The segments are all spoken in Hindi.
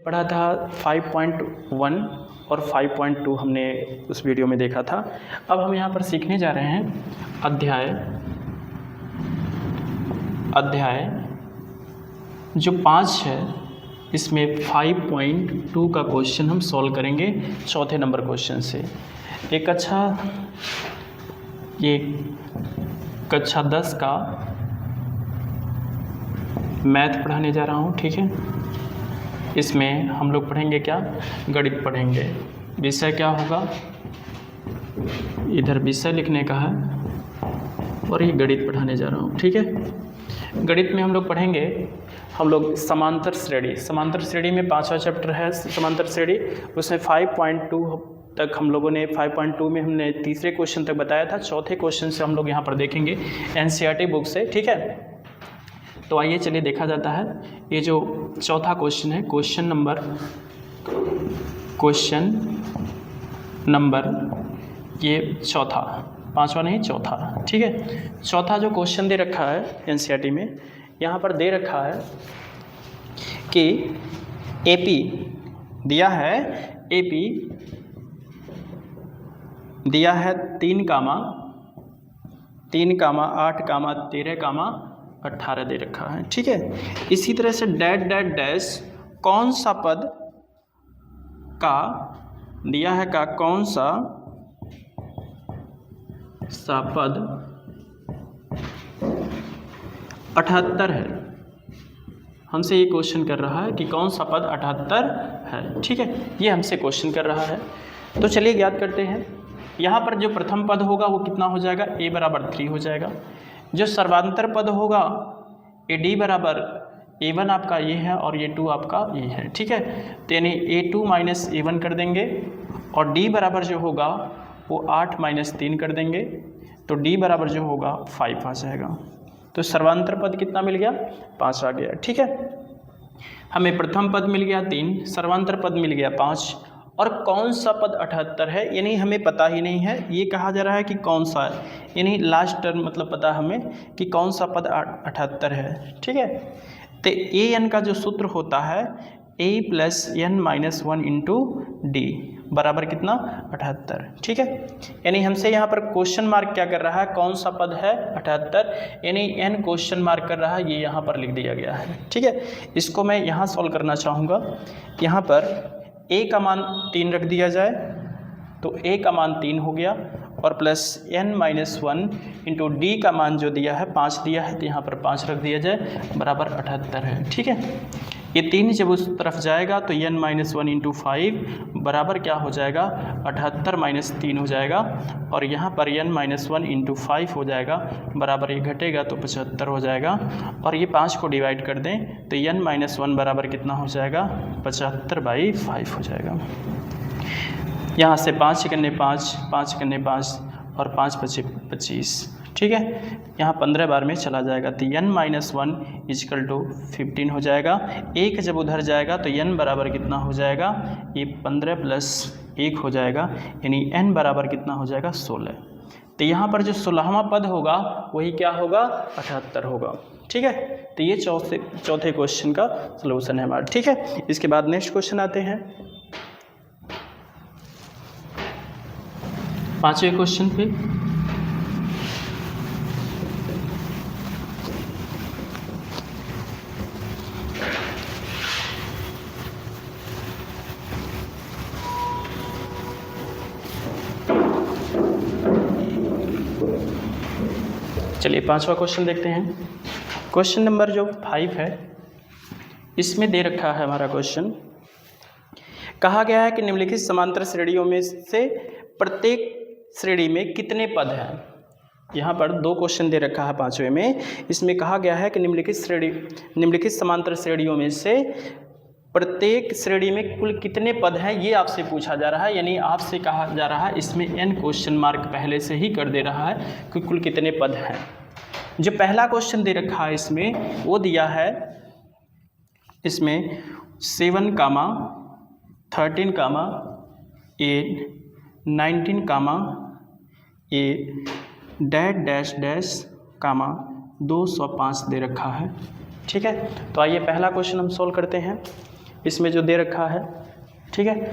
पढ़ा था 5.1 और 5.2 हमने उस वीडियो में देखा था। अब हम यहाँ पर सीखने जा रहे हैं अध्याय जो 5 है, इसमें 5.2 का क्वेश्चन हम सॉल्व करेंगे चौथे नंबर क्वेश्चन से। एक कक्षा 10 का मैथ पढ़ाने जा रहा हूँ, ठीक है। इसमें हम लोग पढ़ेंगे क्या, गणित पढ़ेंगे। विषय क्या होगा, इधर विषय लिखने का है और ये गणित पढ़ाने जा रहा हूँ, ठीक है। गणित में हम लोग पढ़ेंगे समांतर श्रेणी में 5वां चैप्टर है समांतर श्रेणी। उसमें 5.2 तक हम लोगों ने 5.2 में हमने तीसरे क्वेश्चन तक बताया था। चौथे क्वेश्चन से हम लोग यहाँ पर देखेंगे NCERT बुक से, ठीक है। तो आइए चलिए देखा जाता है। ये जो चौथा क्वेश्चन है, क्वेश्चन नंबर ये चौथा, 5वां नहीं चौथा, ठीक है। चौथा जो क्वेश्चन दे रखा है NCERT में, यहाँ पर दे रखा है कि AP दिया है, AP दिया है 3, 8, 13, 18 दे रखा है, ठीक है। इसी तरह से डैश कौन सा पद का दिया है का कौन सा पद 78 है। हमसे ये क्वेश्चन कर रहा है कि कौन सा पद 78 है, ठीक है। ये हमसे क्वेश्चन कर रहा है। तो चलिए ज्ञात करते हैं। यहाँ पर जो प्रथम पद होगा वो कितना हो जाएगा, a बराबर 3 हो जाएगा। जो सर्वांतर पद होगा AD बराबर A1 आपका ये है और ये 2 आपका ये है, ठीक है। तो यानी A2 माइनस A1 कर देंगे और D बराबर जो होगा वो 8 माइनस 3 कर देंगे, तो D बराबर जो होगा 5 आ जाएगा। तो सर्वांतर पद कितना मिल गया, 5 आ गया, ठीक है। हमें प्रथम पद मिल गया 3, सर्वांतर पद मिल गया 5 और कौन सा पद 78 है, यानी हमें पता ही नहीं है। ये कहा जा रहा है कि कौन सा है, यानी लास्ट टर्म मतलब पता हमें कि कौन सा पद 78 है, ठीक है। तो an का जो सूत्र होता है a + n - 1 × d बराबर कितना, 78, ठीक है। यानी हमसे यहाँ पर क्वेश्चन मार्क क्या कर रहा है, कौन सा पद है 78, यानी n क्वेश्चन मार्क कर रहा है, ये यहाँ पर लिख दिया गया है, ठीक है। इसको मैं यहाँ सॉल्व करना चाहूँगा। यहाँ पर a का मान 3 रख दिया जाए तो a का मान 3 हो गया और प्लस n - 1 × d का मान जो दिया है 5 दिया है, तो यहाँ पर 5 रख दिया जाए बराबर 78 है, ठीक है। ये 3 जब उस तरफ जाएगा तो n - 1 × 5 बराबर क्या हो जाएगा, 78 - 3 हो जाएगा और यहाँ पर n - 1 × 5 हो जाएगा बराबर, ये घटेगा तो 75 हो जाएगा और ये 5 को डिवाइड कर दें तो n - 1 बराबर कितना हो जाएगा, 75/5 हो जाएगा। यहाँ से 5 × 5, 5 × 5 और 5 × 5 = 25, ठीक है। यहाँ 15 बार में चला जाएगा तो n - 1 = 15 हो जाएगा। 1 जब उधर जाएगा तो n बराबर कितना हो जाएगा, ये 15 + 1 हो जाएगा, यानी n बराबर कितना हो जाएगा, 16। तो यहाँ पर जो 16वां पद होगा वही क्या होगा, 78 होगा, ठीक है। तो ये चौथे क्वेश्चन का सलूशन है हमारा, ठीक है। इसके बाद नेक्स्ट क्वेश्चन आते हैं 5वें क्वेश्चन पे। चलिए 5वां क्वेश्चन देखते हैं। क्वेश्चन नंबर जो 5 है, इसमें दे रखा है हमारा क्वेश्चन, कहा गया है कि निम्नलिखित समांतर श्रेणियों में से प्रत्येक श्रेणी में कितने पद हैं। यहाँ पर 2 क्वेश्चन दे रखा है 5वें में। इसमें कहा गया है कि निम्नलिखित समांतर श्रेणियों में से प्रत्येक श्रेणी में कुल कितने पद हैं, ये आपसे पूछा जा रहा है। यानी आपसे कहा जा रहा है, इसमें n क्वेश्चन मार्क पहले से ही कर दे रहा है कि कुल कितने पद हैं। जो पहला क्वेश्चन दे रखा है इसमें वो दिया है, इसमें 7, 13, 8, 19, डैश 205 दे रखा है, ठीक है। तो आइए पहला क्वेश्चन हम सॉल्व करते हैं। इसमें जो दे रखा है, ठीक है।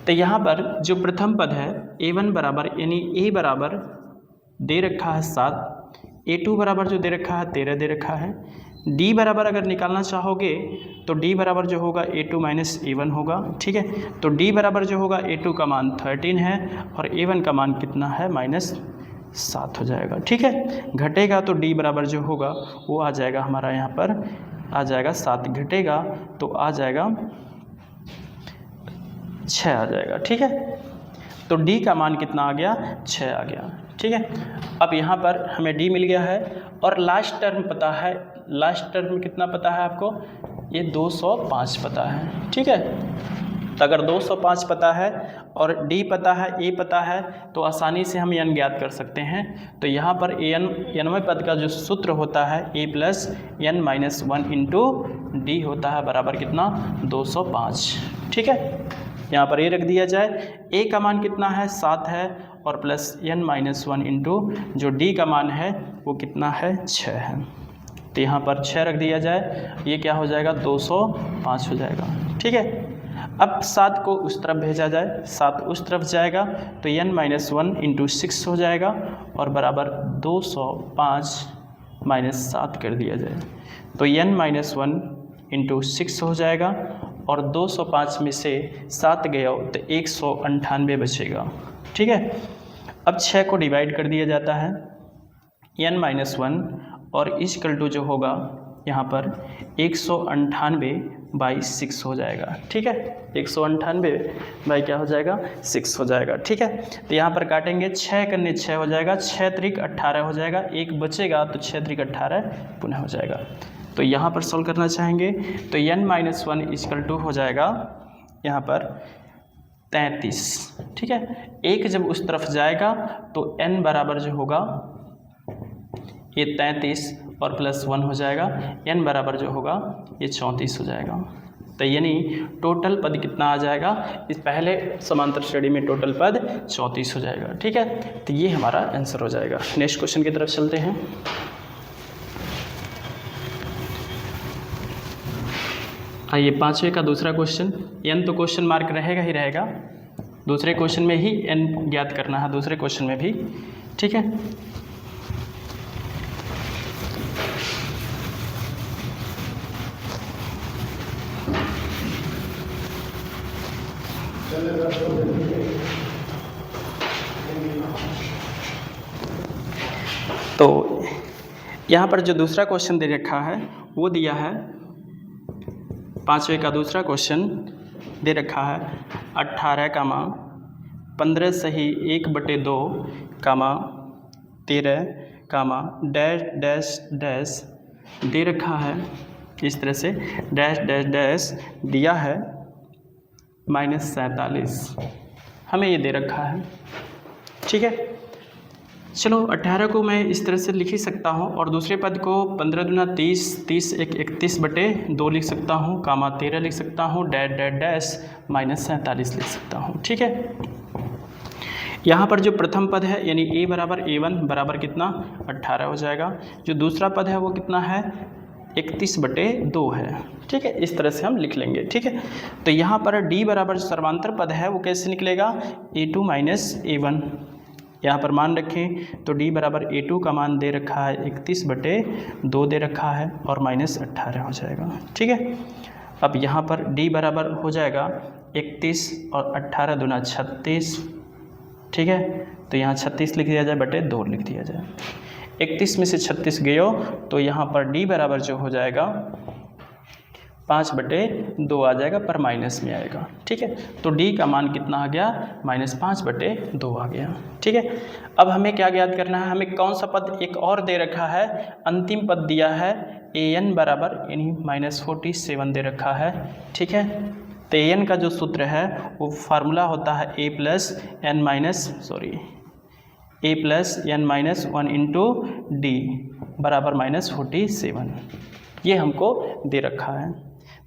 तो यहाँ पर जो प्रथम पद है a1 बराबर यानी a बराबर दे रखा है 7, a2 बराबर जो दे रखा है 13 दे रखा है। d बराबर अगर निकालना चाहोगे तो d बराबर जो होगा a2 माइनस a1 होगा, ठीक है। तो d बराबर जो होगा a2 का मान 13 है और a1 का मान कितना है -7 हो जाएगा, ठीक है। घटेगा तो d बराबर जो होगा वो आ जाएगा हमारा यहाँ पर आ जाएगा 7, घटेगा तो आ जाएगा 6 आ जाएगा, ठीक है। तो d का मान कितना आ गया 6 आ गया, ठीक है। अब यहाँ पर हमें d मिल गया है और लास्ट टर्म पता है, लास्ट टर्म कितना पता है आपको, ये 205 पता है, ठीक है। तो अगर 205 पता है और d पता है, a पता है, तो आसानी से हम n ज्ञात कर सकते हैं। तो यहाँ पर nवें पद का जो सूत्र होता है a plus n minus 1 into D होता है बराबर कितना 205, ठीक है। यहाँ पर a रख दिया जाए, a का मान कितना है 7 है और प्लस n माइनस 1 इंटू जो d का मान है वो कितना है 6 है। तो यहाँ पर 6 रख दिया जाए, ये क्या हो जाएगा 205 हो जाएगा, ठीक है। अब 7 को उस तरफ भेजा जाए, 7 उस तरफ जाएगा तो n माइनस 1 इंटू 6 हो जाएगा और बराबर 205 माइनस 7 कर दिया जाए तो n माइनस 1 इंटू 6 हो जाएगा और 205 में से 7 गया तो 198 बचेगा, ठीक है। अब 6 को डिवाइड कर दिया जाता है n माइनस 1 और इक्वल टू जो होगा यहाँ पर 198/6 हो जाएगा, ठीक है। 198 बाई क्या हो जाएगा 6 हो जाएगा, ठीक है। तो यहाँ पर काटेंगे 6 करने 6 हो जाएगा, 6 त्रिक 18 हो जाएगा, 1 बचेगा तो 6 त्रिक 18 पुनः हो जाएगा। तो यहाँ पर सॉल्व करना चाहेंगे तो n माइनस 1 इक्वल टू हो जाएगा यहाँ पर 33, ठीक है। 1 जब उस तरफ जाएगा तो n बराबर जो होगा ये 33 और प्लस 1 हो जाएगा, n बराबर जो होगा ये 34 हो जाएगा। तो यानी टोटल पद कितना आ जाएगा, इस पहले समांतर श्रेणी में टोटल पद 34 हो जाएगा, ठीक है। तो ये हमारा आंसर हो जाएगा। नेक्स्ट क्वेश्चन की तरफ चलते हैं। आइए 5वें का दूसरा क्वेश्चन। n तो क्वेश्चन मार्क रहेगा ही रहेगा, दूसरे क्वेश्चन में ही n ज्ञात करना है, दूसरे क्वेश्चन में भी, ठीक है। तो यहाँ पर जो दूसरा क्वेश्चन दे रखा है वो दिया है, 5वें का दूसरा क्वेश्चन दे रखा है 18 कामा 15 सही 1/2 कामा 13 कामा डैश डैश डैश दे रखा है। इस तरह से डैश डैश डैश दिया है -47 हमें ये दे रखा है, ठीक है। चलो 18 को मैं इस तरह से लिख ही सकता हूँ और दूसरे पद को 15 दूना 30, 30 एक 31/2 लिख सकता हूँ, कामा 13 लिख सकता हूँ, डैश डैश डैश -47 लिख सकता हूँ, ठीक है। यहाँ पर जो प्रथम पद है यानी a बराबर a1 बराबर कितना 18 हो जाएगा, जो दूसरा पद है वो कितना है 31/2 है, ठीक है। इस तरह से हम लिख लेंगे, ठीक है। तो यहाँ पर d बराबर जो सर्वांतर पद है वो कैसे निकलेगा a2 माइनस a1, यहाँ पर मान रखें तो d बराबर a2 का मान दे रखा है 31/2 दे रखा है और -18 हो जाएगा, ठीक है। अब यहाँ पर d बराबर हो जाएगा 31 और 18 दूना 36, ठीक है। तो यहाँ 36 लिख दिया जाए बटे 2 लिख दिया जाए, 31 में से 36 गयो तो यहाँ पर d बराबर जो हो जाएगा 5/2 आ जाएगा, पर माइनस में आएगा, ठीक है। तो d का मान कितना आ गया -5/2 आ गया, ठीक है। अब हमें क्या ज्ञात करना है, हमें कौन सा पद एक और दे रखा है, अंतिम पद दिया है an बराबर यानी -47 दे रखा है, ठीक है। तो an का जो सूत्र है वो फार्मूला होता है a plus n minus 1 into D बराबर -47, ये हमको दे रखा है।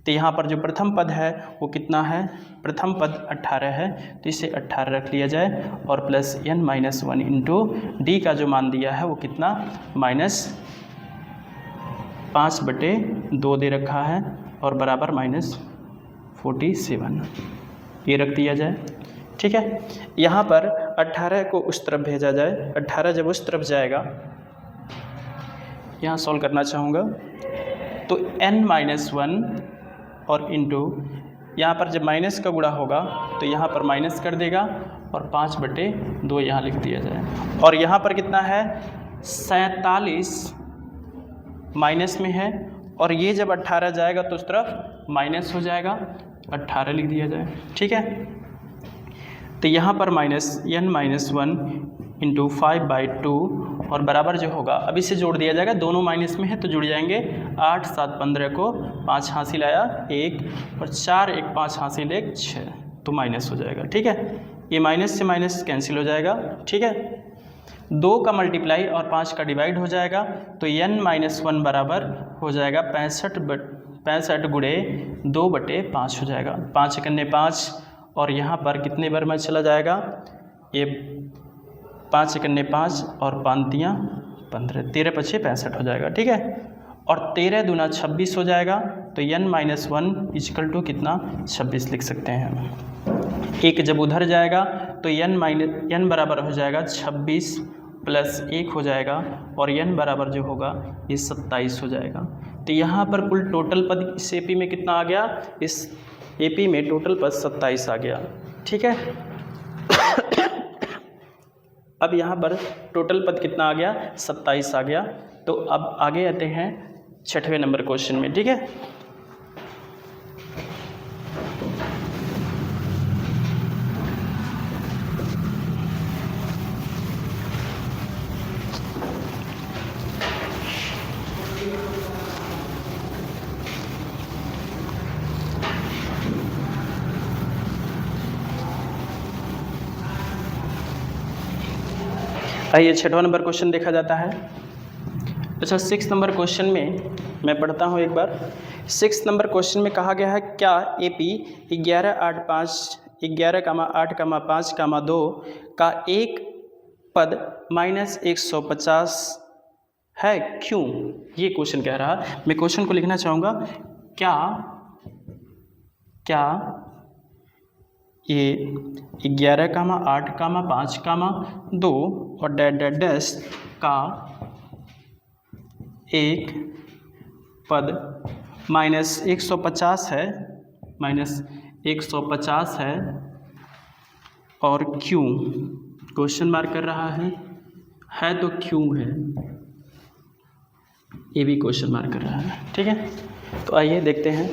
तो यहाँ पर जो प्रथम पद है वो कितना है, प्रथम पद 18 है तो इसे 18 रख लिया जाए और plus n minus 1 into D का जो मान दिया है वो कितना -5/2 दे रखा है और बराबर 47 ये रख दिया जाए। ठीक है, यहाँ पर 18 को उस तरफ भेजा जाए। 18 जब उस तरफ जाएगा, यहाँ सॉल्व करना चाहूँगा तो n-1 और इंटू यहाँ पर जब माइनस का गुणा होगा तो यहाँ पर माइनस कर देगा और 5/2 यहाँ लिख दिया जाए। और यहाँ पर कितना है 47 माइनस में है और ये जब 18 जाएगा तो उस तरफ माइनस हो जाएगा, 18 लिख दिया जाए। ठीक है, तो यहाँ पर n-1 इंटू 5/2 और बराबर जो होगा, अभी से जोड़ दिया जाएगा, दोनों माइनस में है तो जुड़ जाएंगे। 8 7 15 को 5 हासिल आया 1 और 4 1 5 हासिल 1 6 तो माइनस हो जाएगा। ठीक है, ये माइनस से माइनस कैंसिल हो जाएगा। ठीक है, 2 का मल्टीप्लाई और 5 का डिवाइड हो जाएगा तो n-1 बराबर हो जाएगा 65 गुणे 2/5 हो जाएगा। 5 एकन्ने 5 और यहाँ पर कितने बार में चला जाएगा, ये 5 एकन्ने 5 और 5 तियाँ 15, 13 पछे 65 हो जाएगा। ठीक है, और 13 दूना 26 हो जाएगा तो n-1 इक्वल टू कितना 26 लिख सकते हैं। एक जब उधर जाएगा तो n बराबर हो जाएगा 26 प्लस 1 हो जाएगा और n बराबर जो होगा ये 27 हो जाएगा। तो यहाँ पर कुल टोटल पद इस एपी में कितना आ गया, इस एपी में टोटल पद 27 आ गया। ठीक है, अब यहाँ पर टोटल पद कितना आ गया, 27 आ गया। तो अब आगे आते हैं 6वें नंबर क्वेश्चन में। ठीक है, आइए 6वां नंबर क्वेश्चन देखा जाता है। अच्छा, 6 नंबर क्वेश्चन में मैं पढ़ता हूँ एक बार। 6 नंबर क्वेश्चन में कहा गया है, क्या एपी 11,8,5,2 का एक पद -150 है, क्यों? ये क्वेश्चन कह रहा है। मैं क्वेश्चन को लिखना चाहूँगा, क्या ये 11,8,5,2 और डैश का एक पद -150 है और क्यों? क्वेश्चन मार्क कर रहा है तो क्यों है, ये भी क्वेश्चन मार्क कर रहा है। ठीक है, तो आइए देखते हैं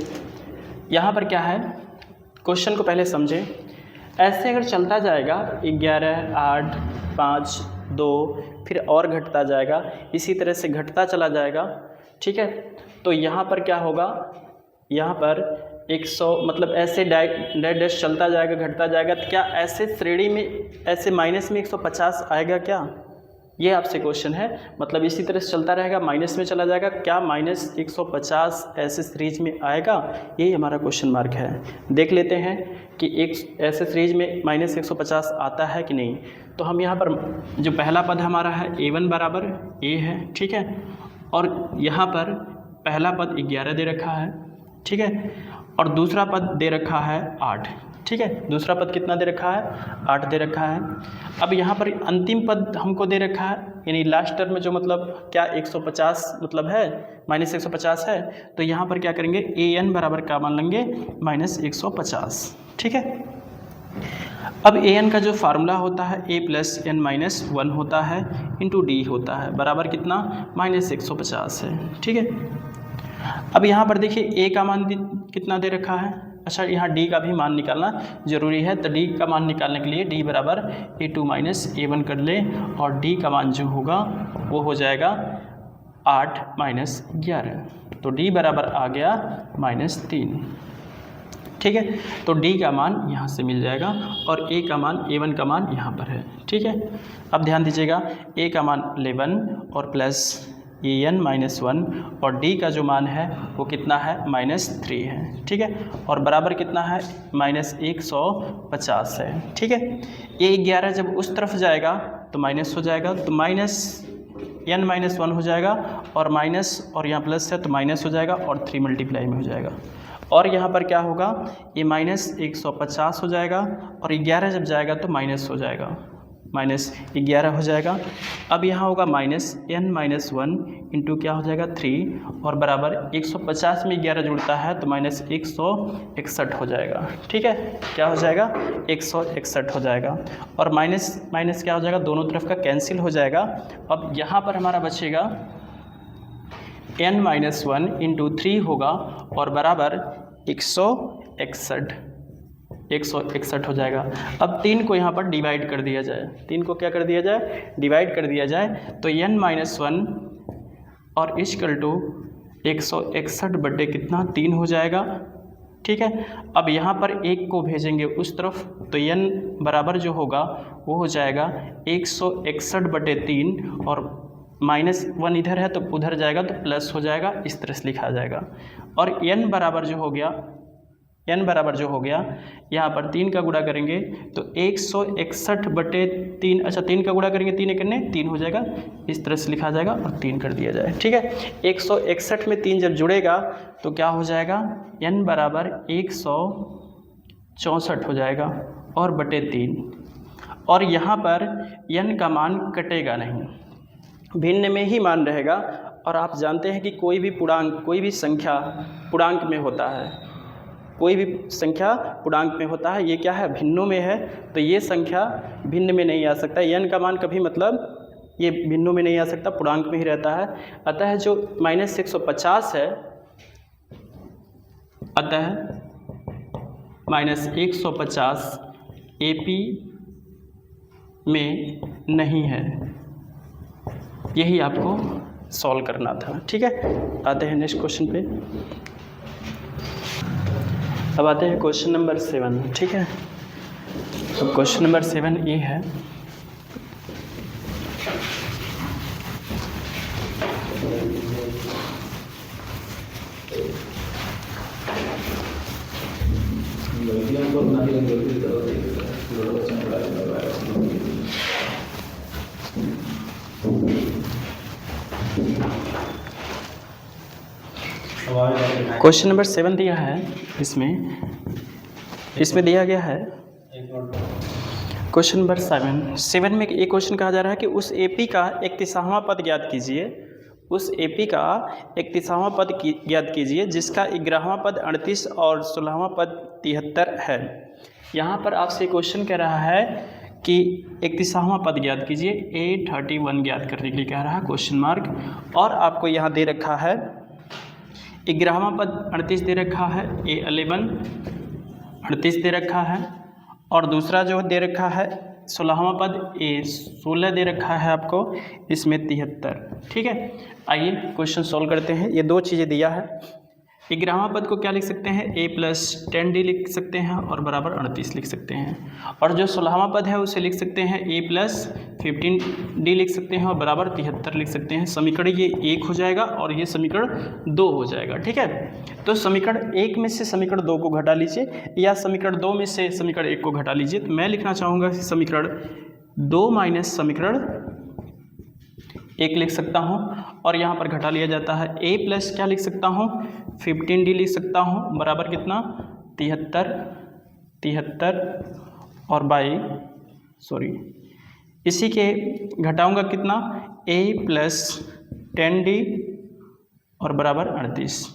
यहाँ पर क्या है। क्वेश्चन को पहले समझें। ऐसे अगर चलता जाएगा 11, 8, 5, 2 फिर और घटता जाएगा, इसी तरह से घटता चला जाएगा। ठीक है, तो यहाँ पर क्या होगा, यहाँ पर 100 मतलब ऐसे डैश चलता जाएगा घटता जाएगा, तो क्या ऐसे श्रेणी में ऐसे माइनस में 150 आएगा क्या? ये आपसे क्वेश्चन है। मतलब इसी तरह से चलता रहेगा, माइनस में चला जाएगा, क्या -150 ऐसे सीरीज में आएगा? यही हमारा क्वेश्चन मार्क है। देख लेते हैं कि एक ऐसे सीरीज में -150 आता है कि नहीं। तो हम यहाँ पर जो पहला पद हमारा है a1 बराबर a है। ठीक है, और यहाँ पर पहला पद 11 दे रखा है। ठीक है, और दूसरा पद दे रखा है 8। ठीक है, दूसरा पद कितना दे रखा है, 8 दे रखा है। अब यहाँ पर अंतिम पद हमको दे रखा है, यानी लास्ट टर्म में जो मतलब क्या 150 मतलब है, -150 है, तो यहाँ पर क्या करेंगे, an बराबर क्या मान लेंगे, -150। ठीक है, अब an का जो फार्मूला होता है a + n-1 होता है इंटू d होता है, बराबर कितना -150 है। ठीक है, अब यहाँ पर देखिए a का मान कितना दे रखा है। अच्छा, यहाँ d का भी मान निकालना जरूरी है, तो d का मान निकालने के लिए d बराबर a2 - a1 कर ले और d का मान जो होगा वो हो जाएगा 8 - 11, तो d बराबर आ गया -3। ठीक है, तो d का मान यहाँ से मिल जाएगा और a का मान a1 का मान यहाँ पर है। ठीक है, अब ध्यान दीजिएगा, a का मान 11 और प्लस an-1 और d का जो मान है वो कितना है, -3 है। ठीक है, और बराबर कितना है, -150 है। ठीक है, ये 11 जब उस तरफ जाएगा तो माइनस हो जाएगा, तो n-1 हो जाएगा और माइनस और यहाँ प्लस है तो माइनस हो जाएगा और 3 मल्टीप्लाई में हो जाएगा। और यहाँ पर क्या होगा, ये -150 हो जाएगा और 11 जब जाएगा तो माइनस हो जाएगा, -11 हो जाएगा। अब यहाँ होगा -n-1 इंटू क्या हो जाएगा 3 और बराबर 150 में 11 जुड़ता है तो -161 हो जाएगा। ठीक है, क्या हो जाएगा 161 हो जाएगा और माइनस माइनस क्या हो जाएगा, दोनों तरफ का कैंसिल हो जाएगा। अब यहाँ पर हमारा बचेगा n-1 इंटू 3 होगा और बराबर 161 हो जाएगा। अब 3 को यहाँ पर डिवाइड कर दिया जाए, 3 को क्या कर दिया जाए, डिवाइड कर दिया जाए तो n-1 और इक्वल टू 161 बटे कितना 3 हो जाएगा। ठीक है, अब यहाँ पर 1 को भेजेंगे उस तरफ तो n बराबर जो होगा वो हो जाएगा 161 बटे 3 और -1 इधर है तो उधर जाएगा तो प्लस हो जाएगा, इस तरह से लिखा जाएगा। और n बराबर जो हो गया यहाँ पर 3 का गुणा करेंगे तो 161 बटे 3, अच्छा 3 का गुणा करेंगे 3 एकने 3 हो जाएगा, इस तरह से लिखा जाएगा और 3 कर दिया जाए। ठीक है, 161 में 3 जब जुड़ेगा तो क्या हो जाएगा, n बराबर 164 हो जाएगा और बटे 3 और यहाँ पर n का मान कटेगा नहीं, भिन्न में ही मान रहेगा। और आप जानते हैं कि कोई भी संख्या पूर्णांक में होता है, कोई भी संख्या पूर्णांक में होता है, ये क्या है भिन्नों में है, तो ये संख्या भिन्न में नहीं आ सकता, n का मान कभी मतलब ये भिन्नों में नहीं आ सकता, पूर्णांक में ही रहता है। अतः जो -150 है, अतः -150 AP में नहीं है, यही आपको सॉल्व करना था। ठीक है, आते हैं नेक्स्ट क्वेश्चन पे। अब आते हैं क्वेश्चन नंबर 7। ठीक है, तो क्वेश्चन नंबर 7 ये है, क्वेश्चन नंबर 7 दिया है, इसमें दिया गया है क्वेश्चन नंबर 7 में एक क्वेश्चन कहा जा रहा है कि उस AP का 31वां पद ज्ञात कीजिए, उस AP का 31वां पद ज्ञात कीजिए जिसका 11वां पद 38 और 16वां पद 73 है। यहाँ पर आपसे क्वेश्चन कह रहा है कि 31वां पद ज्ञात कीजिए, A31 ज्ञात करने के लिए कह रहा है क्वेश्चन मार्क, और आपको यहाँ दे रखा है 11वां पद 38 दे रखा है, A11 38 दे रखा है, और दूसरा जो दे रखा है 16वां पद A16 दे रखा है आपको, इसमें 73। ठीक है, आइए क्वेश्चन सॉल्व करते हैं। ये दो चीज़ें दिया है, 11वां पद को क्या लिख सकते हैं, A+10D लिख सकते हैं और बराबर 38 लिख सकते हैं, और जो 16वां पद है उसे लिख सकते हैं A+15D लिख सकते हैं और बराबर 73 लिख सकते हैं। समीकरण ये 1 हो जाएगा और ये समीकरण 2 हो जाएगा। ठीक है, तो समीकरण 1 में से समीकरण 2 को घटा लीजिए या समीकरण 2 में से समीकरण 1 को घटा लीजिए। तो मैं लिखना चाहूँगा समीकरण 2 माइनस समीकरण 1 लिख सकता हूँ, और यहाँ पर घटा लिया जाता है A प्लस क्या लिख सकता हूँ, 15D लिख सकता हूँ, बराबर कितना 73 और इसी के घटाऊँगा कितना A+10D और बराबर 38।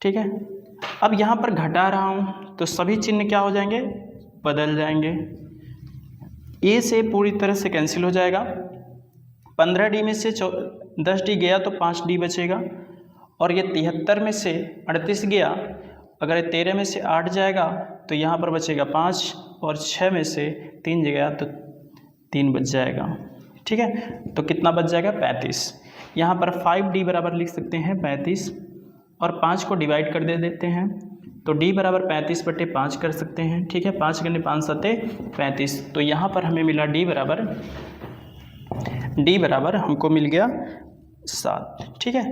ठीक है, अब यहाँ पर घटा रहा हूँ तो सभी चिन्ह क्या हो जाएंगे, बदल जाएंगे। A से पूरी तरह से कैंसिल हो जाएगा, 15D में से 10D गया तो 5D बचेगा, और ये 73 में से 38 गया, अगर 13 में से 8 जाएगा तो यहाँ पर बचेगा 5, और 6 में से 3 गया तो 3 बच जाएगा। ठीक है, तो कितना बच जाएगा 35। यहाँ पर 5D बराबर लिख सकते हैं 35, और 5 को डिवाइड कर देते हैं तो D बराबर 35 बटे 5 कर सकते हैं। ठीक है, 5 करने 5 सते 35, तो यहाँ पर हमें मिला D बराबर हमको मिल गया 7। ठीक है,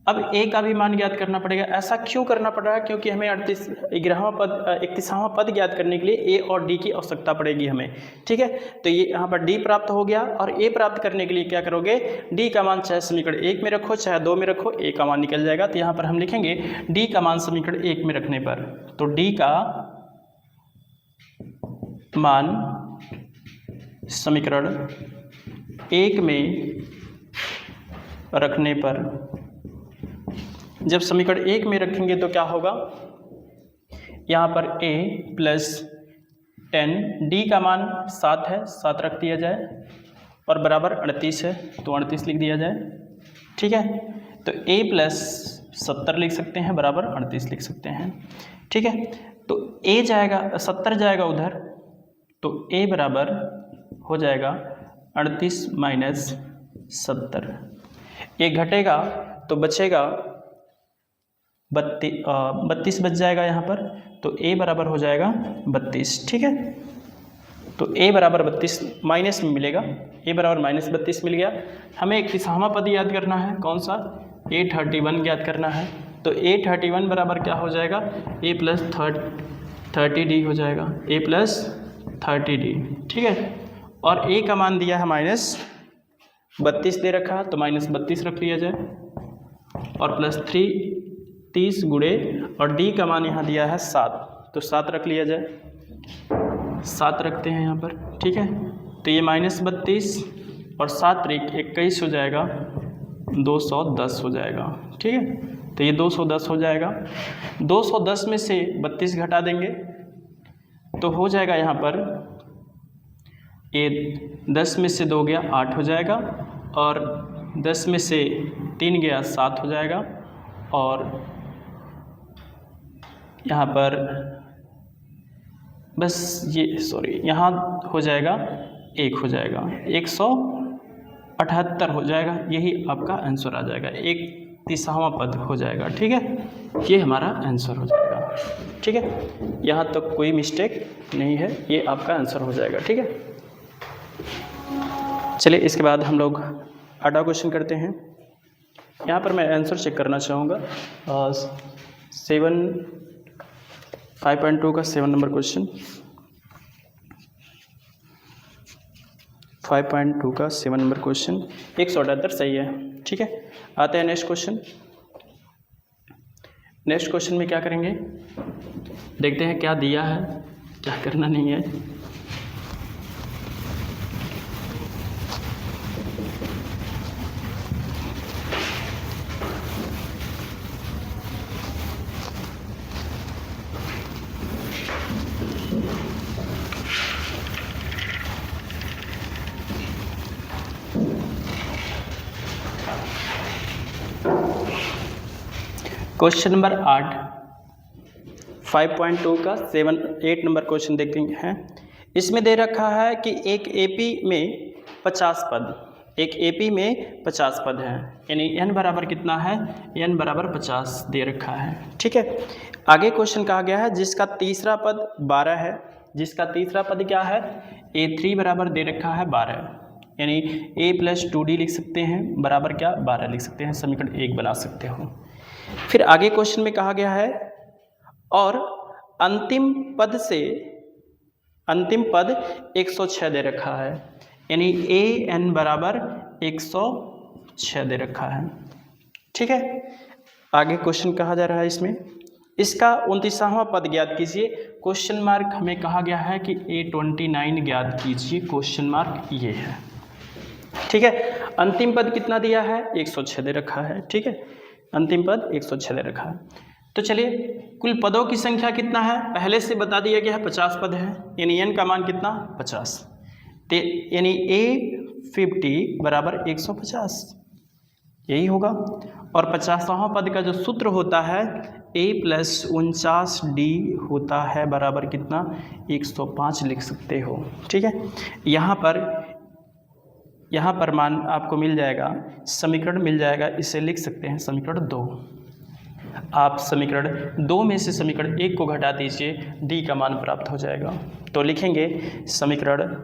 अब ए का भी मान ज्ञात करना पड़ेगा। ऐसा क्यों करना पड़ रहा है? क्योंकि हमें 31वां पद ज्ञात करने के लिए ए और डी की आवश्यकता पड़ेगी हमें, ठीक है। तो ये यहाँ पर डी प्राप्त हो गया, और ए प्राप्त करने के लिए क्या करोगे, डी का मान चाहे समीकरण 1 में रखो चाहे 2 में रखो, ए का मान निकल जाएगा। तो यहाँ पर हम लिखेंगे डी का मान समीकरण 1 में रखने पर, तो डी का मान समीकरण 1 में रखने पर, जब समीकरण 1 में रखेंगे तो क्या होगा, यहाँ पर a प्लस 10, डी का मान 7 है, 7 रख दिया जाए, और बराबर 38 है, तो 38 लिख दिया जाए, ठीक है। तो a प्लस 70 लिख सकते हैं, बराबर 38 लिख सकते हैं, ठीक है। तो a जाएगा 70 जाएगा उधर, तो a बराबर हो जाएगा 38 माइनस 70, ये घटेगा तो बचेगा 32 बच जाएगा यहाँ पर, तो a बराबर हो जाएगा 32, ठीक है। तो a बराबर 32 माइनस में मिलेगा, a बराबर माइनस 32 मिल गया। हमें 31वां पद याद करना है, कौन सा, a31 याद करना है। तो a31 बराबर क्या हो जाएगा, a प्लस 30d हो जाएगा, a प्लस 30d, ठीक है। और a का मान दिया है माइनस 32 दे रखा है, तो माइनस 32 रख लिया जाए, और प्लस 30 गुणे, और d का मान यहाँ दिया है 7, तो 7 रख लिया जाए, 7 रखते हैं यहाँ पर, ठीक है। तो ये माइनस 32 और 7 21 हो जाएगा, 210 हो जाएगा, ठीक है। तो ये 210 हो जाएगा, 210 में से 32 घटा देंगे तो हो जाएगा यहाँ पर, ये 10 में से 2 गया 8 हो जाएगा, और 10 में से 3 गया 7 हो जाएगा, और यहाँ पर बस ये यहाँ हो जाएगा 1 हो जाएगा, 178 हो जाएगा, यही आपका आंसर आ जाएगा, 31वां पद हो जाएगा, ठीक है। ये हमारा आंसर हो जाएगा, ठीक है। यहाँ तक तो कोई मिस्टेक नहीं है, ये आपका आंसर हो जाएगा, ठीक है। चलिए इसके बाद हम लोग अगला क्वेश्चन करते हैं। यहाँ पर मैं आंसर चेक करना चाहूँगा, 5.2 का 7 नंबर क्वेश्चन, 5.2 का 7 नंबर क्वेश्चन 178 सही है, ठीक है। आते हैं नेक्स्ट क्वेश्चन। नेक्स्ट क्वेश्चन में क्या करेंगे, देखते हैं क्या दिया है, क्या करना नहीं है। क्वेश्चन नंबर 8, 5.2 का 8 नंबर क्वेश्चन देखते हैं। इसमें दे रखा है कि एक एपी में 50 पद, एक एपी में 50 पद हैं, यानी n बराबर कितना है, n बराबर 50 दे रखा है, ठीक है। आगे क्वेश्चन कहा गया है जिसका तीसरा पद 12 है, जिसका तीसरा पद क्या है, a3 बराबर दे रखा है 12, यानी a प्लस 2d लिख सकते हैं, बराबर क्या 12 लिख सकते हैं, समीकरण 1 बना सकते हो। फिर आगे क्वेश्चन में कहा गया है और अंतिम पद 106 दे रखा है, यानी an बराबर 106 दे रखा है, ठीक है। आगे क्वेश्चन कहा जा रहा है इसमें, इसका 29वां पद ज्ञात कीजिए। क्वेश्चन मार्क हमें कहा गया है कि a29 ज्ञात कीजिए, क्वेश्चन मार्क ये है, ठीक है। अंतिम पद कितना दिया है, 106 दे रखा है, ठीक है। अंतिम पद 106 दे रखा है। तो चलिए कुल पदों की संख्या कितना है, पहले से बता दिया गया है 50 पद है, यानी n का मान कितना 50, यानी a50 बराबर 150 यही होगा। और 50वां पद का जो सूत्र होता है a प्लस 49d होता है, बराबर कितना 105 लिख सकते हो, ठीक है। यहाँ पर मान आपको मिल जाएगा, समीकरण मिल जाएगा, इसे लिख सकते हैं समीकरण 2। आप समीकरण 2 में से समीकरण 1 को घटा दीजिए, d का मान प्राप्त हो जाएगा। तो लिखेंगे समीकरण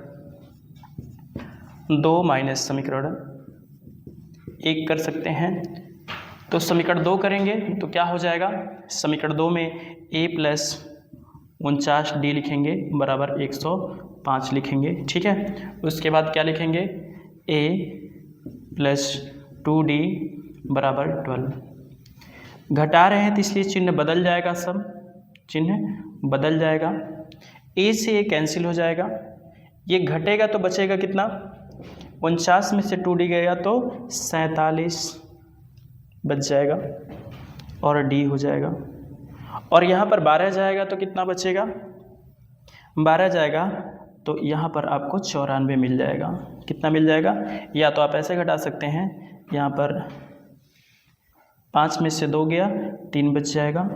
2 माइनस समीकरण 1 कर सकते हैं, तो समीकरण 2 करेंगे तो क्या हो जाएगा, समीकरण 2 में a प्लस 49d लिखेंगे बराबर 105 लिखेंगे, ठीक है। उसके बाद क्या लिखेंगे, a प्लस 2d बराबर 12। घटा रहे हैं तो इसलिए चिन्ह बदल जाएगा, सब चिन्ह बदल जाएगा, a से a कैंसिल हो जाएगा, ये घटेगा तो बचेगा कितना, 49 में से 2d गएगा तो 47 बच जाएगा और d हो जाएगा, और यहाँ पर 12 जाएगा तो कितना बचेगा, 12 जाएगा तो यहाँ पर आपको 94 मिल जाएगा। कितना मिल जाएगा, या तो आप ऐसे घटा सकते हैं, यहाँ पर 5 में से 2 गया 3 बच जाएगा,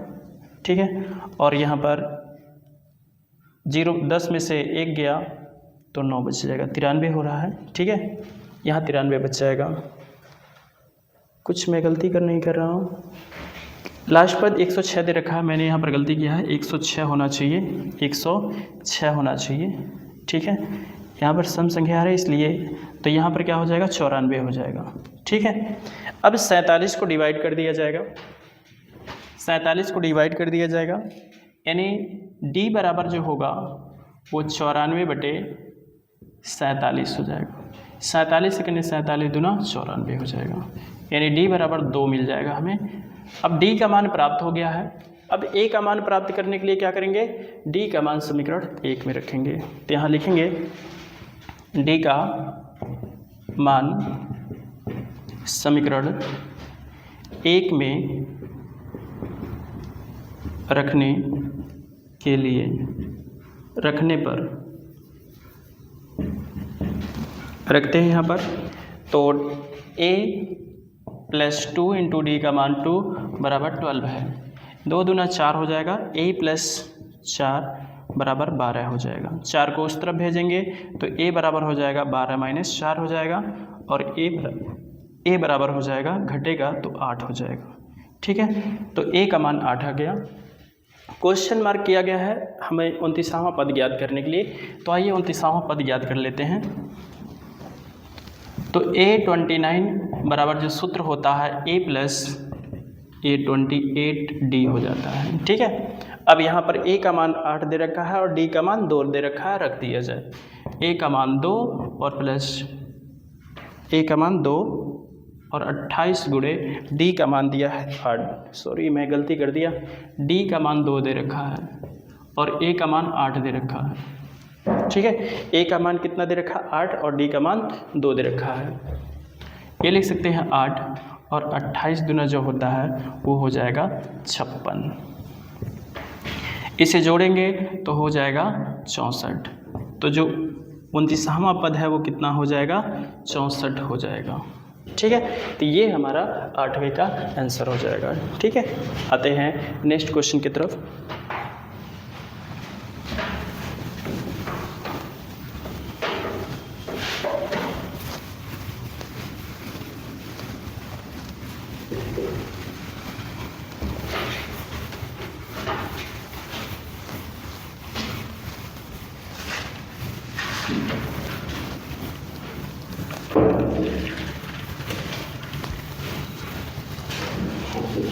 ठीक है, और यहाँ पर 10 में से 1 गया तो 9 बच जाएगा, 93 हो रहा है, ठीक है, यहाँ 93 बच जाएगा। कुछ मैं गलती नहीं कर रहा हूँ, लास्ट पद 106 दे रखा है, मैंने यहाँ पर गलती किया है, 106 होना चाहिए, 106 होना चाहिए, ठीक है, यहाँ पर सम संख्या है इसलिए, तो यहाँ पर क्या हो जाएगा, 94 हो जाएगा, ठीक है। अब 47 को डिवाइड कर दिया जाएगा, 47 को डिवाइड कर दिया जाएगा, यानी d बराबर जो होगा वो 94/47 हो जाएगा, 47 सेकंड 47 दूना 94 हो जाएगा, यानी d बराबर 2 मिल जाएगा हमें। अब d का मान प्राप्त हो गया है, अब a का मान प्राप्त करने के लिए क्या करेंगे, d का मान समीकरण 1 में रखेंगे, तो यहाँ लिखेंगे d का मान समीकरण 1 में रखने पर रखते हैं यहाँ पर, तो a प्लस 2 इंटू डी का मान 2 बराबर 12 है, 2 दूना 4 हो जाएगा, a प्लस 4 बराबर 12 हो जाएगा, 4 को उस तरफ भेजेंगे तो a बराबर हो जाएगा 12 माइनस 4 हो जाएगा, और a बराबर हो जाएगा, घटेगा तो 8 हो जाएगा, ठीक है, तो a का मान 8 आ गया। क्वेश्चन मार्क किया गया है हमें 29वां पद ज्ञात करने के लिए, तो आइए 29वां पद ज्ञात कर लेते हैं। तो a29 बराबर जो सूत्र होता है a प्लस a28d हो जाता है, ठीक है। अब यहाँ पर a का मान 8 दे रखा है और d का मान 2 दे रखा है, रख दिया जाए, a का मान 2 और प्लस a का मान 2 और 28 गुणे d का मान दिया है 8, सॉरी मैं गलती कर दिया, d का मान 2 दे रखा है और a का मान 8 दे रखा है, ठीक है, a का मान कितना दे रखा है 8 और d का मान 2 दे रखा है, ये लिख सकते हैं 8 और 28 दूना जो होता है वो हो जाएगा 56, इसे जोड़ेंगे तो हो जाएगा 64, तो जो 29वां पद है वो कितना हो जाएगा 64 हो जाएगा, ठीक है, तो ये हमारा 8वें का आंसर हो जाएगा, ठीक है। आते हैं नेक्स्ट क्वेश्चन की तरफ।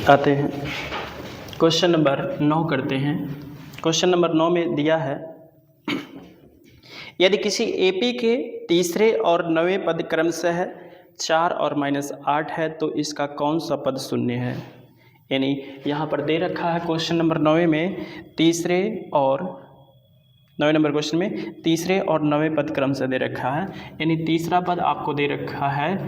आते हैं क्वेश्चन नंबर 9 करते हैं। क्वेश्चन नंबर 9 में दिया है, यदि किसी एपी के तीसरे और 9वें पद क्रमशः 4 और -8 है तो इसका कौन सा पद शून्य है। यानी यहाँ पर दे रखा है क्वेश्चन नंबर 9 में तीसरे और 9 नंबर क्वेश्चन में तीसरे और 9वें पद क्रम से दे रखा है, यानी तीसरा पद आपको दे रखा है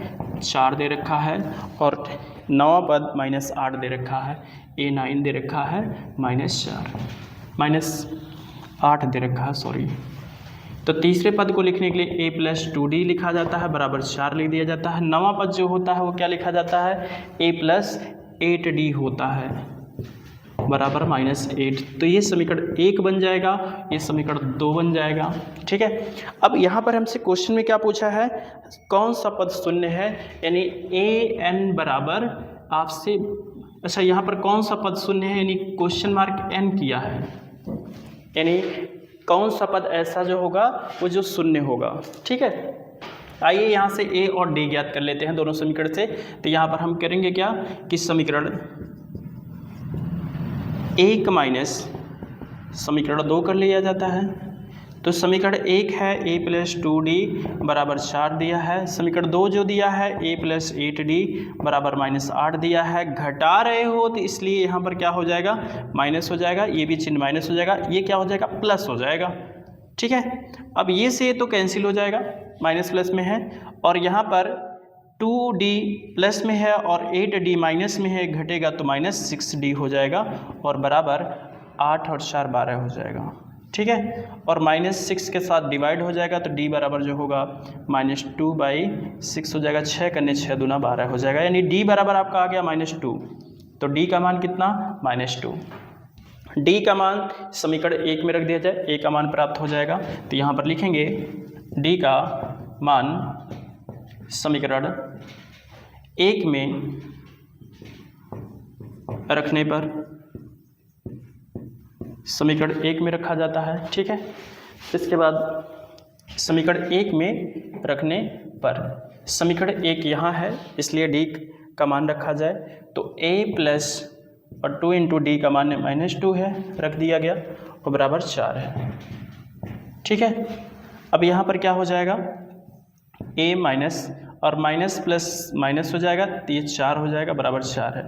4 दे रखा है और 9वां पद -8 दे रखा है, A9 दे रखा है -8 दे रखा है, सॉरी। तो तीसरे पद को लिखने के लिए a+2d लिखा जाता है बराबर 4 लिख दिया जाता है। 9वां पद जो होता है वो क्या लिखा जाता है, a+8d होता है बराबर -8। तो ये समीकरण 1 बन जाएगा, ये समीकरण 2 बन जाएगा, ठीक है। अब यहाँ पर हमसे क्वेश्चन में क्या पूछा है, कौन सा पद शून्य है, यानी an बराबर आपसे, अच्छा यहाँ पर कौन सा पद शून्य है, यानी क्वेश्चन मार्क n किया है, यानी कौन सा पद ऐसा जो होगा वो जो शून्य होगा, ठीक है। आइए यहाँ से ए और डी ज्ञात कर लेते हैं दोनों समीकरण से। तो यहाँ पर हम करेंगे क्या कि समीकरण 1 माइनस समीकरण 2 कर लिया जाता है। तो समीकरण 1 है a प्लस 2d बराबर 4 दिया है। समीकरण 2 जो दिया है a प्लस 8d बराबर -8 दिया है। घटा रहे हो तो इसलिए यहाँ पर क्या हो जाएगा, माइनस हो जाएगा, ये भी चिन्ह माइनस हो जाएगा, ये क्या हो जाएगा, प्लस हो जाएगा। ठीक है, अब ये से तो कैंसिल हो जाएगा, माइनस प्लस में है, और यहाँ पर 2d प्लस में है और 8d माइनस में है, घटेगा तो -6d हो जाएगा और बराबर 8 और 4 12 हो जाएगा। ठीक है, और -6 के साथ डिवाइड हो जाएगा तो d बराबर जो होगा -2/6 हो जाएगा। 6 करने 6 दूना 12 हो जाएगा, यानी d बराबर आपका आ गया -2। तो d का मान कितना, -2। d का मान समीकरण 1 में रख दिया जाए, a का मान प्राप्त हो जाएगा। तो यहाँ पर लिखेंगे d का मान समीकरण 1 में रखने पर, समीकरण 1 में रखा जाता है। ठीक है, इसके बाद समीकरण 1 में रखने पर समीकरण 1 यहाँ है, इसलिए d का मान रखा जाए तो a प्लस और 2 इंटू डी का मान -2 है, रख दिया गया और बराबर 4 है। ठीक है, अब यहाँ पर क्या हो जाएगा, a माइनस और माइनस प्लस माइनस हो जाएगा तो ये 4 हो जाएगा, बराबर 4 है।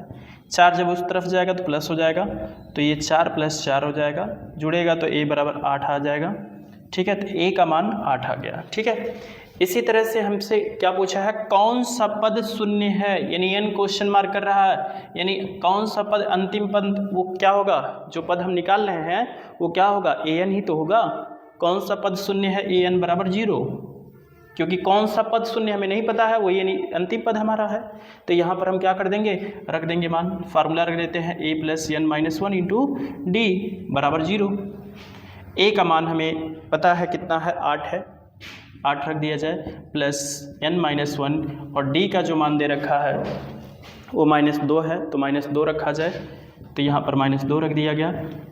4 जब उस तरफ जाएगा तो प्लस हो जाएगा, तो ये 4 + 4 हो जाएगा, जुड़ेगा तो a बराबर 8 आ जाएगा। ठीक है, तो a का मान 8 आ गया। ठीक है, इसी तरह से हमसे क्या पूछा है, कौन सा पद शून्य है, यानी n क्वेश्चन मार्क कर रहा है, यानी कौन सा पद अंतिम पद वो क्या होगा, जो पद हम निकाल रहे हैं वो क्या होगा, an ही तो होगा। कौन सा पद शून्य है, an बराबर 0, क्योंकि कौन सा पद शून्य हमें नहीं पता है, वो यानी अंतिम पद हमारा है। तो यहाँ पर हम क्या कर देंगे, रख देंगे मान, फार्मूला रख देते हैं a + n - 1 इंटू डी बराबर 0। a का मान हमें पता है कितना है, 8 है, 8 रख दिया जाए, प्लस n - 1 और d का जो मान दे रखा है वो -2 है, तो -2 रखा जाए, तो यहाँ पर -2 रख दिया गया,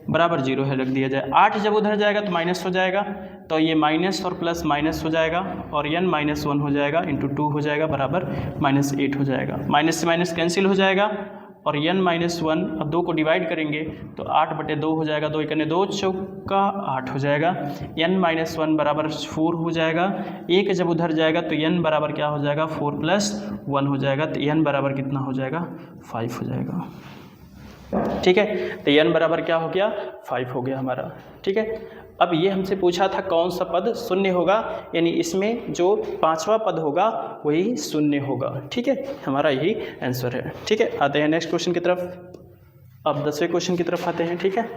बराबर 0 है, रख दिया जाए। 8 जब उधर जाएगा तो माइनस हो जाएगा, तो ये माइनस और प्लस माइनस हो जाएगा और n - 1 हो जाएगा इंटू 2 हो जाएगा, बराबर -8 हो जाएगा। माइनस से माइनस कैंसिल हो जाएगा और n - 1 अब 2 को डिवाइड करेंगे तो 8/2 हो जाएगा, 2 × 2 = 8 हो जाएगा। n - 1 बराबर 4 हो जाएगा, 1 जब उधर जाएगा तो n बराबर क्या हो जाएगा, 4 + 1 हो जाएगा, तो n बराबर कितना हो जाएगा, 5 हो जाएगा। ठीक है, तो n बराबर क्या हो गया, 5 हो गया हमारा। ठीक है, अब ये हमसे पूछा था कौन सा पद शून्य होगा, यानी इसमें जो 5वां पद होगा वही शून्य होगा। ठीक है, हमारा यही आंसर है। ठीक है, आते हैं नेक्स्ट क्वेश्चन की तरफ। अब 10वें क्वेश्चन की तरफ आते हैं। ठीक है,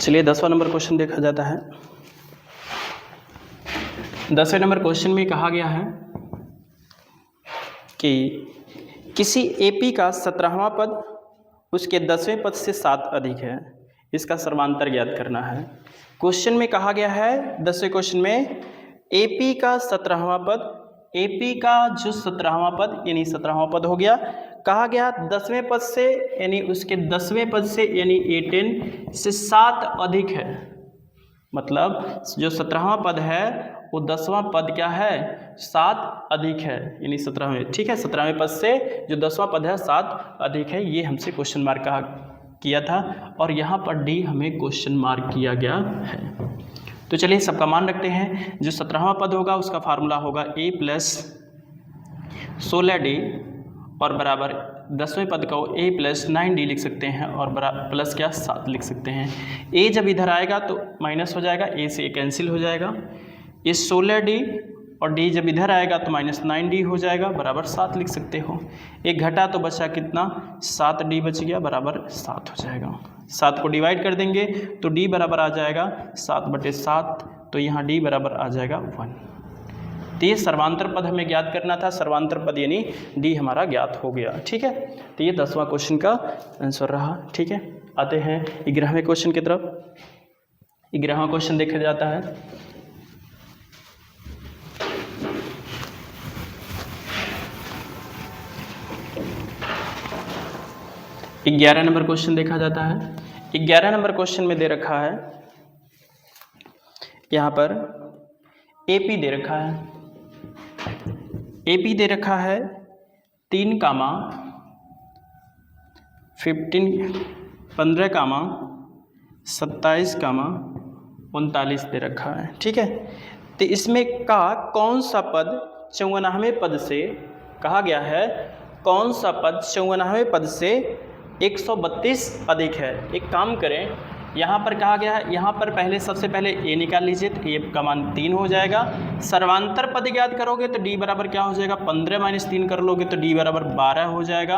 चलिए 10वां नंबर क्वेश्चन देखा जाता है। 10वें नंबर क्वेश्चन में कहा गया है कि किसी एपी का 17वां पद उसके 10वें पद से 7 अधिक है, इसका सर्वांतर ज्ञात करना है। क्वेश्चन में कहा गया है 10वें क्वेश्चन में एपी का 17वां पद, एपी का जो 17वां पद यानी 17वां पद हो गया, कहा गया 10वें पद से यानी उसके 10वें पद से यानी A10 से 7 अधिक है। मतलब जो 17वां पद है वो 10वां पद क्या है, 7 अधिक है, यानी 17वें। ठीक है, 17वें पद से जो 10वां पद है 7 अधिक है, ये हमसे क्वेश्चन मार्क किया था और यहाँ पर डी हमें क्वेश्चन मार्क किया गया है। तो चलिए सबका मान रखते हैं। जो 17वां पद होगा उसका फार्मूला होगा a + 16d और बराबर 10वें पद को a + 9d लिख सकते हैं और प्लस क्या 7 लिख सकते हैं। a जब इधर आएगा तो माइनस हो जाएगा, a से कैंसिल हो जाएगा, ये 16d और d जब इधर आएगा तो -9d हो जाएगा, बराबर 7 लिख सकते हो। एक घटा तो बचा कितना, 7d बच गया, बराबर 7 हो जाएगा। 7 को डिवाइड कर देंगे तो d बराबर आ जाएगा 7/7, तो यहाँ d बराबर आ जाएगा 1। तो ये सर्वांतर पद हमें ज्ञात करना था, सर्वांतर पद यानी डी हमारा ज्ञात हो गया। ठीक है, तो ये 10वां क्वेश्चन का आंसर रहा। ठीक है, आते हैं 11वें क्वेश्चन की तरफ। 11वां क्वेश्चन देखा जाता है। 11 नंबर क्वेश्चन देखा जाता है। 11 नंबर क्वेश्चन में दे रखा है, यहाँ पर एपी दे रखा है। एपी दे रखा है 3, 15, 27, 39 दे रखा है। ठीक है, तो इसमें का कौन सा पद 54वें पद से कहा गया है, कौन सा पद 54वें पद से 132 अधिक है। एक काम करें, यहाँ पर कहा गया है, यहाँ पर पहले सबसे पहले ए निकाल लीजिए, तो ए का मान 3 हो जाएगा। सर्वांतर पद ज्ञात करोगे तो डी बराबर क्या हो जाएगा, 15 - 3 कर लोगे तो डी बराबर 12 हो जाएगा।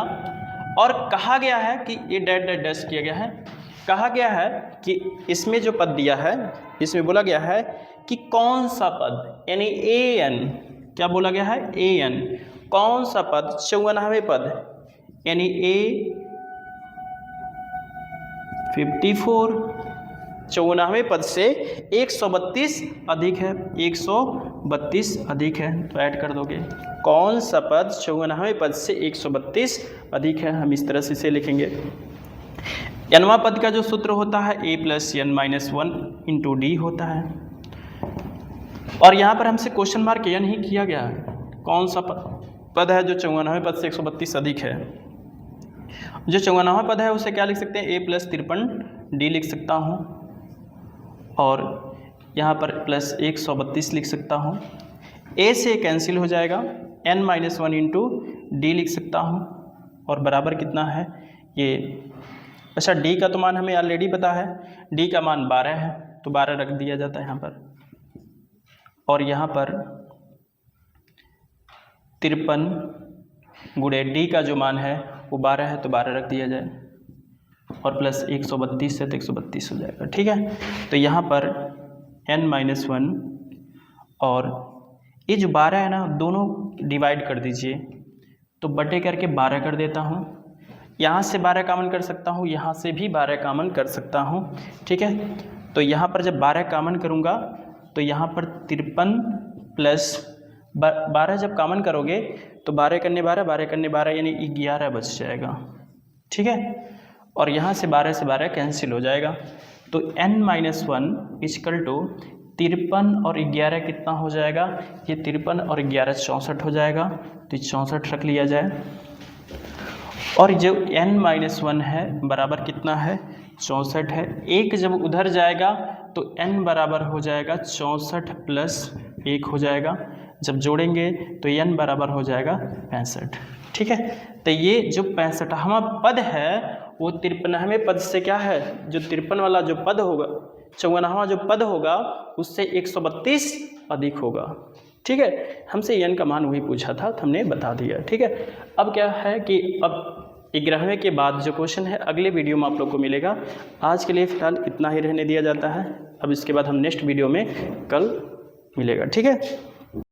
और कहा गया है कि ये डैश डैश डैश किया गया है, कहा गया है कि इसमें जो पद दिया है, इसमें बोला गया है कि कौन सा पद यानी ए एन, क्या बोला गया है, ए एन, कौन सा पद 54वें पद यानी ए 54 54वें पद से 132 अधिक है, 132 अधिक है, तो ऐड कर दोगे। कौन सा पद 54वें पद से 132 अधिक है, हम इस तरह से इसे लिखेंगे। nवां पद का जो सूत्र होता है a + n - 1 × d होता है। और यहाँ पर हमसे क्वेश्चन मार्क n ही किया गया है, कौन सा पद है जो 54वें पद से 132 अधिक है। जो 54वां पद है उसे क्या लिख सकते हैं, a + 53 d लिख सकता हूँ, और यहाँ पर प्लस 132 लिख सकता हूँ। a से कैंसिल हो जाएगा, n - 1 × d लिख सकता हूँ, और बराबर कितना है ये, अच्छा d का तो मान हमें ऑलरेडी पता है, d का मान 12 है, तो 12 रख दिया जाता है यहाँ पर। और यहाँ पर 53 गुणे d का जो मान है वो 12 है, तो 12 रख दिया जाए, और प्लस 132 है तो 132 हो जाएगा। ठीक है, तो यहाँ पर n - 1 और ये जो 12 है ना, दोनों डिवाइड कर दीजिए, तो बटे करके 12 कर देता हूँ। यहाँ से 12 कॉमन कर सकता हूँ, यहाँ से भी 12 कॉमन कर सकता हूँ। ठीक है, तो यहाँ पर जब 12 कॉमन करूँगा तो यहाँ पर 53 + 12 जब कॉमन करोगे तो 12 करने 12, 12 करने 12 यानी 11 बच जाएगा। ठीक है, और यहाँ से 12 से 12 कैंसिल हो जाएगा, तो n - 1 = 53 और 11 कितना हो जाएगा, ये 53 और 11 64 हो जाएगा, तो 64 रख लिया जाए। और जो n - 1 है बराबर कितना है, 64 है। एक जब उधर जाएगा तो n बराबर हो जाएगा 64 + 1 हो जाएगा, जब जोड़ेंगे तो n बराबर हो जाएगा 65। ठीक है, तो ये जो 65वां पद है वो 53वें पद से क्या है, जो 53 वाला जो पद होगा, 54वां जो पद होगा उससे 132 अधिक होगा। ठीक है, हमसे n का मान वही पूछा था, तो हमने बता दिया। ठीक है, अब क्या है कि अब 11वें के बाद जो क्वेश्चन है अगले वीडियो में आप लोग को मिलेगा। आज के लिए फ़िलहाल इतना ही रहने दिया जाता है, अब इसके बाद हम नेक्स्ट वीडियो में कल मिलेगा। ठीक है।